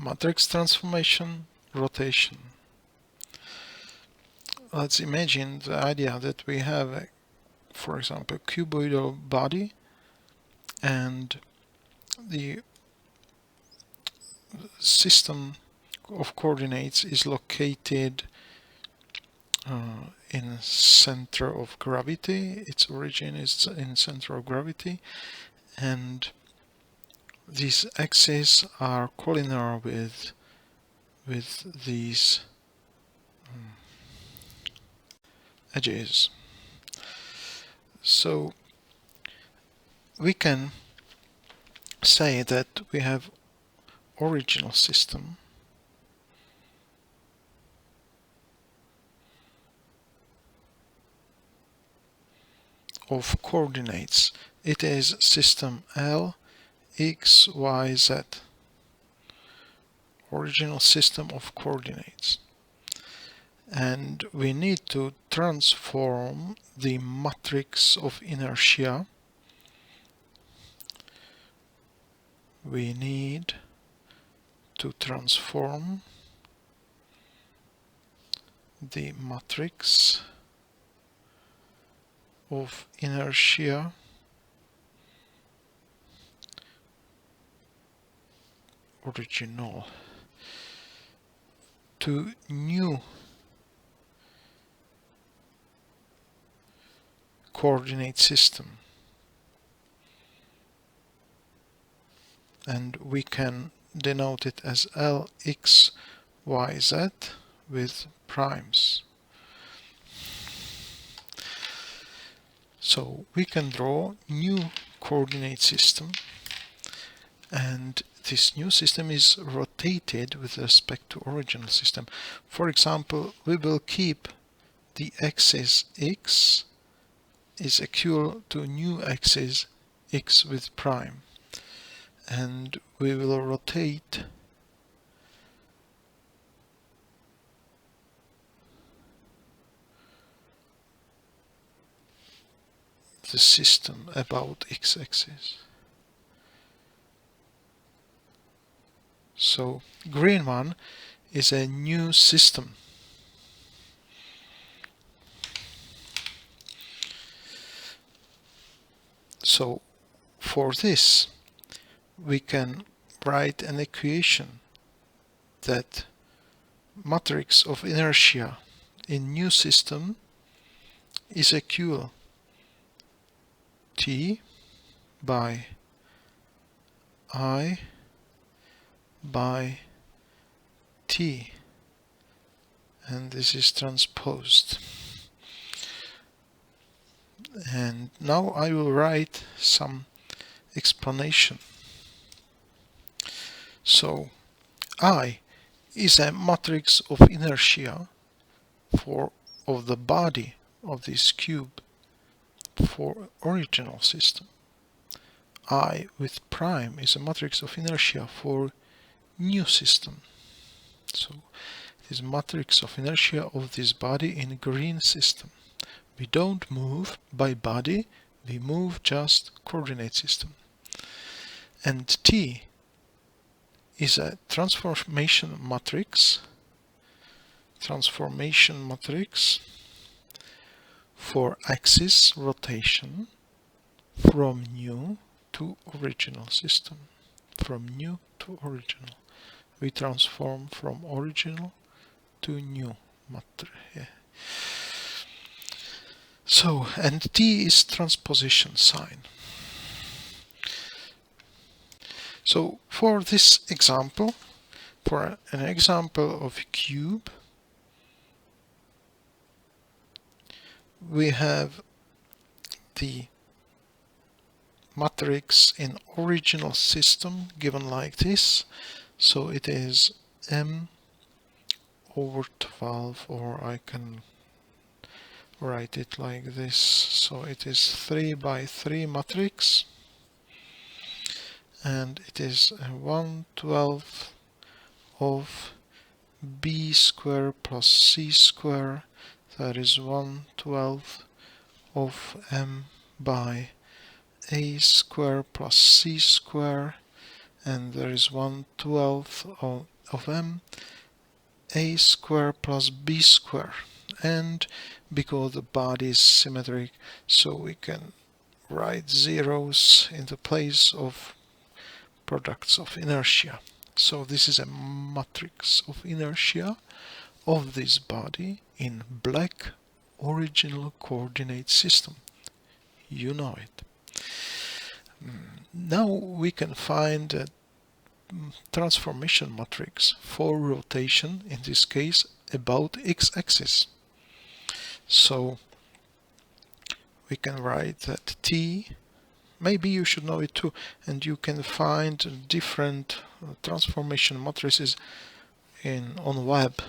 Matrix transformation, rotation. Let's imagine the idea that we have, for example, a cuboidal body, and the system of coordinates is located in center of gravity. Its origin is in center of gravity, and these axes are collinear with these edges. So we can say that we have original system of coordinates. It is system L, X, Y, Z. Original system of coordinates. And we need to transform the matrix of inertia. We need to transform the matrix of inertia original to new coordinate system, and we can denote it as L, X, Y, Z with primes. So we can draw new coordinate system, and this new system is rotated with respect to original system. For example, we will keep the axis X is equal to new axis X with prime, and we will rotate the system about x-axis. So green one is a new system. So for this we can write an equation that matrix of inertia in new system is equal T by I by T, and this is transposed. And now I will write some explanation. So I is a matrix of inertia of the body of this cube for original system. I with prime is a matrix of inertia for new system. So it is matrix of inertia of this body in green system. We don't move by body, we move just coordinate system. And T is a transformation matrix for axis rotation from new to original system. From new to original. We transform from original to new matrix. Yeah. So, and T is transposition sign. So for this example, for an example of a cube, we have the matrix in original system given like this. So it is M over 12, or I can write it like this. So it is 3 by 3 matrix, and it is 1/12 of b square plus c square. That is 1/12 of m by a square plus c square, and there is 1/12 of m, a square plus b square. And because the body is symmetric, so we can write zeros in the place of products of inertia. So this is a matrix of inertia of this body in black original coordinate system. You know it. Now we can find a transformation matrix for rotation, in this case about x-axis. So we can write that T, maybe you should know it too, and you can find different transformation matrices on web.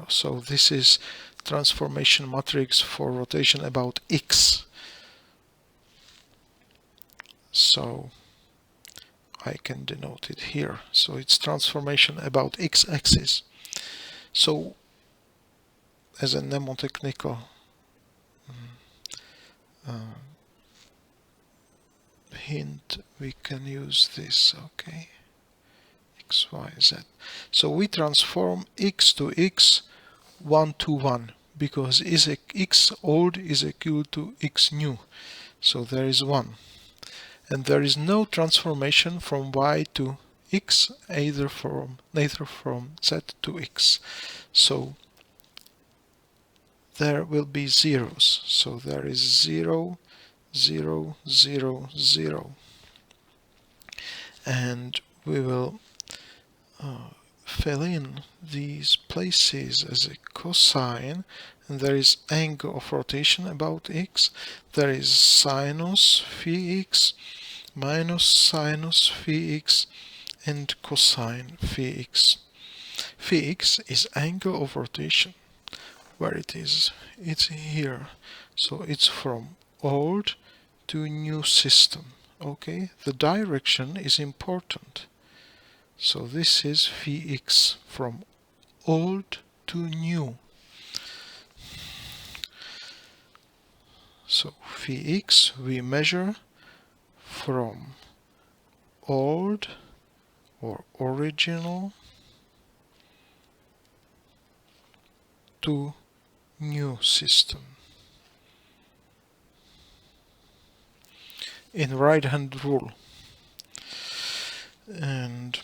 So this is transformation matrix for rotation about x. So I can denote it here. So it's transformation about x-axis. So as a mnemotechnical hint, we can use this, okay, x, y, z. So we transform x to x 1 to 1, because x old is equal to x new, so there is 1. And there is no transformation from y to x, neither from z to x. So there will be zeros. So there is 0, 0, 0, 0. And we will fill in these places as a cosine, and there is angle of rotation about x. There is sinus phi x, minus sinus phi x, and cosine phi x. Phi x is angle of rotation. Where it is? It's here. So it's from old to new system. Okay, the direction is important. So this is phi x from old to new. So phi x we measure from old or original to new system. In right hand rule. And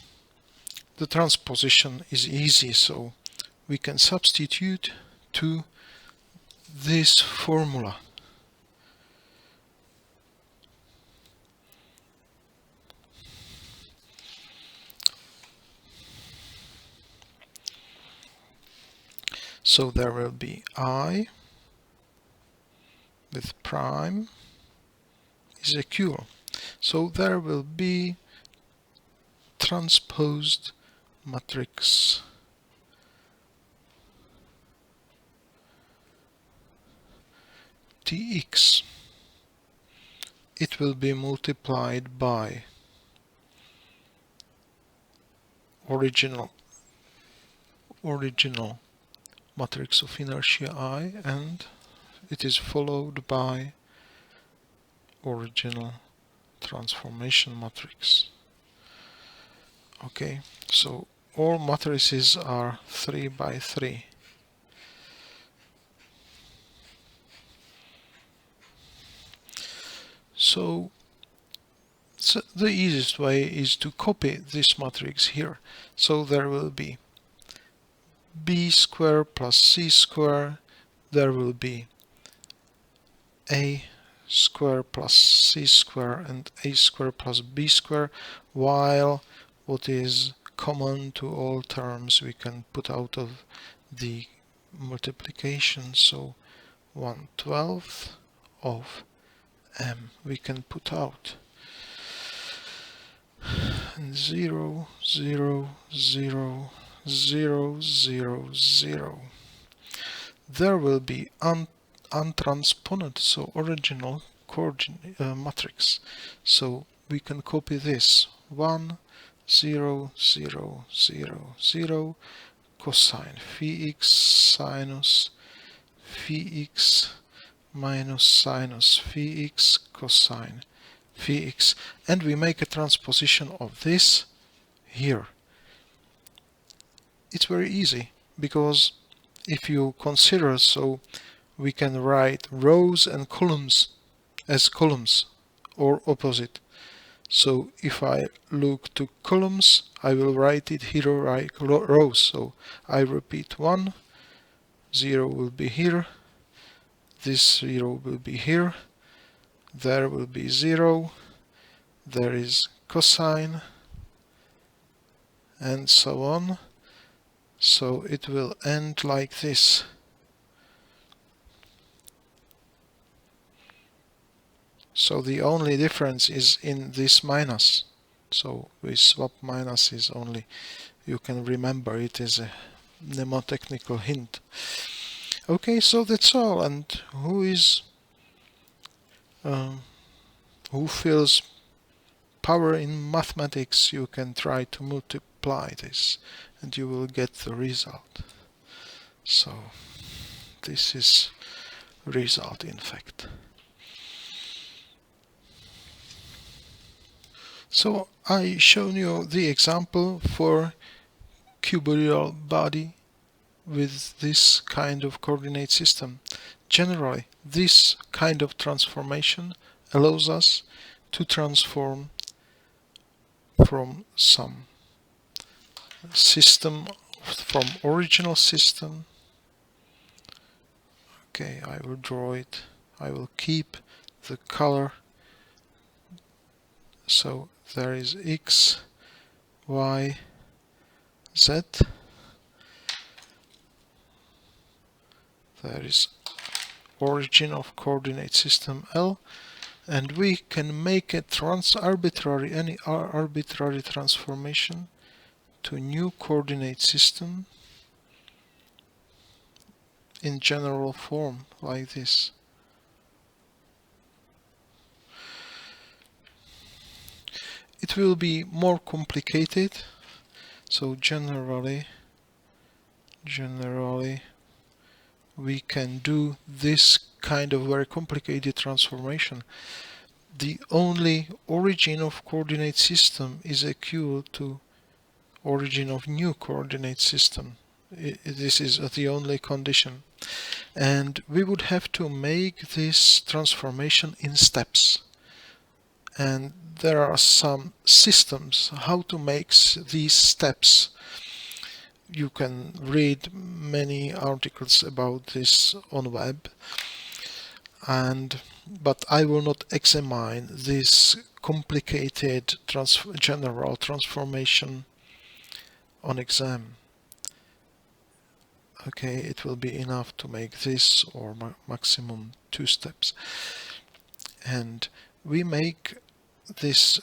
the transposition is easy, so we can substitute to this formula. So there will be I with prime is equal. So there will be transposed matrix Tx. It will be multiplied by original matrix of inertia I, and it is followed by original transformation matrix. Okay, so all matrices are 3 by 3. So the easiest way is to copy this matrix here. So there will be b square plus c square, there will be a square plus c square and a square plus b square, while what is common to all terms we can put out of the multiplication. So 1/12 of m we can put out, and 0, 0, 0, 0, 0, 0. There will be untransponed, so original coordinate matrix. So we can copy this 1, 0, 0, 0, 0, cosine phi x sinus phi x minus sinus phi x cosine phi x, and we make a transposition of this here? It's very easy, because if you consider, so we can write rows and columns as columns or opposite. So if I look to columns, I will write it here like rows. So I repeat 1, 0 will be here, this 0 will be here, there will be 0, there is cosine, and so on. So it will end like this. So the only difference is in this minus. So we swap minuses only. You can remember it is a mnemotechnical hint. Okay, so that's all. And who feels power in mathematics, you can try to multiply this and you will get the result. So this is result, in fact. So I shown you the example for cuboidal body with this kind of coordinate system. Generally, this kind of transformation allows us to transform from some system, from original system. Okay, I will draw it. I will keep the color. So there is X, Y, Z. There is origin of coordinate system L, and we can make a any arbitrary transformation to new coordinate system in general form like this. It will be more complicated, so generally we can do this kind of very complicated transformation. The only origin of coordinate system is equal to origin of new coordinate system. This is the only condition. And we would have to make this transformation in steps. And there are some systems how to make these steps. You can read many articles about this on web, but I will not examine this complicated general transformation on exam. Okay, it will be enough to make this, or maximum 2 steps. And we make this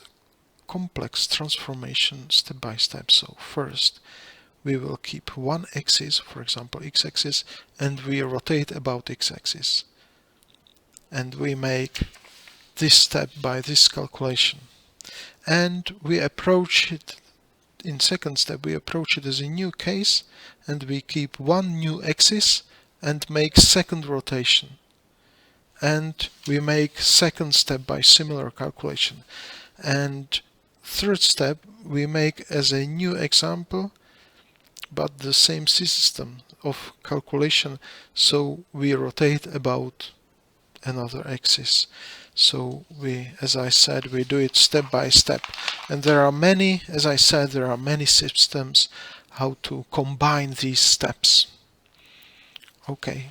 complex transformation step by step. So first we will keep one axis, for example x-axis, and we rotate about x-axis. And we make this step by this calculation. And we approach it in second step, we approach it as a new case, and we keep one new axis and make second rotation. And we make second step by similar calculation. And third step we make as a new example, but the same system of calculation, so we rotate about another axis. So we, as I said, we do it step by step. And there are many, as I said, there are many systems how to combine these steps. Okay.